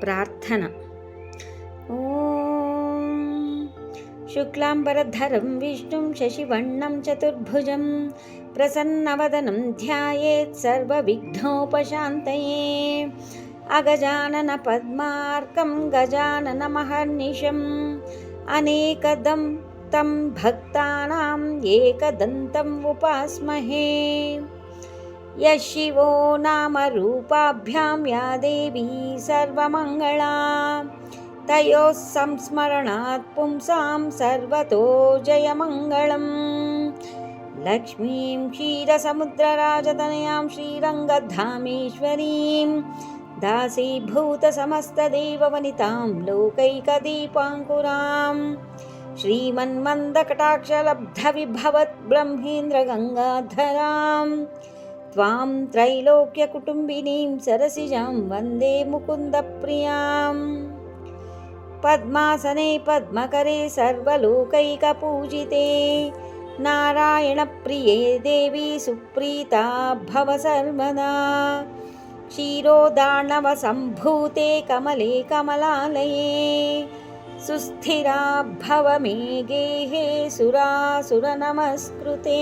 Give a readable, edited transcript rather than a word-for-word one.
ಪ್ರಾರ್ಥನಾ. ಓಂ ಶುಕ್ಲಾಂಬರಧರಂ ವಿಷ್ಣುಂ ಶಶಿವರ್ಣಂ ಚತುರ್ಭುಜಂ ಪ್ರಸನ್ನವದನಂ ಧ್ಯಾಯೇತ್ ಸರ್ವವಿಘ್ನೋಪಶಾಂತಯೇ. ಅಗಜಾನನ ಪದ್ಮಾರ್ಕಂ ಗಜಾನನಮಹರ್ನಿಶಂ ಅನೇಕದಂ तं ಭಕ್ತಾನಾಂ ಏಕದಂತಂ ಉಪಾಸ್ಮಹೇ. ಯಃ ಶಿವೋ ನಾಮ ರೂಪಾಭ್ಯಾಂ ಯಾ ದೇವಿ ಸರ್ವಮಂಗಳಾ ತಯೋಃ ಸಂಸ್ಮರಣಾತ್ ಪುಂಸಾಂ ಸರ್ವತೋ ಜಯಮಂಗಳಂ. ಲಕ್ಷ್ಮೀಂ ಕ್ಷೀರಸಮುದ್ರರಾಜತನಯಾಂ ಶ್ರೀರಂಗಧಾಮೇಶ್ವರೀಂ ದಾಸೀಭೂತಸಮಸ್ತದೇವವನಿತಾಂ ಲೋಕೈಕದೀಪಾಂಕುರಾಂ ಶ್ರೀಮನ್ಮಂದಕಟಾಕ್ಷಲಬ್ಧವಿಭವತ್ ಬ್ರಹ್ಮೇಂದ್ರಗಂಗಾಧರಾಂ ತ್ವಾಂ ತ್ರೈಲೋಕ್ಯಕುಟುಂಬಿನೀಂ ಸರಸಿಜಾಂ ವಂದೇ ಮುಕುಂದಪ್ರಿಯಾಂ. ಪದ್ಮಾಸನೆ ಪದ್ಮಕರೆ ಸರ್ವಲೋಕೈಕಪೂಜಿತೆ ನಾರಾಯಣಪ್ರಿಯೆ ದೇವಿ ಸುಪ್ರೀತಾ ಭವ ಸರ್ವದಾ. ಕ್ಷೀರೋದಾರ್ಣವಸಂಭೂತೆ ಕಮಲೆ ಕಮಲಾಲಯೇ ಸುಸ್ಥಿರಾ ಭವ ಮೇ ಗೇಹೇ ಸುರಾಸುರನಮಸ್ಕೃತೆ.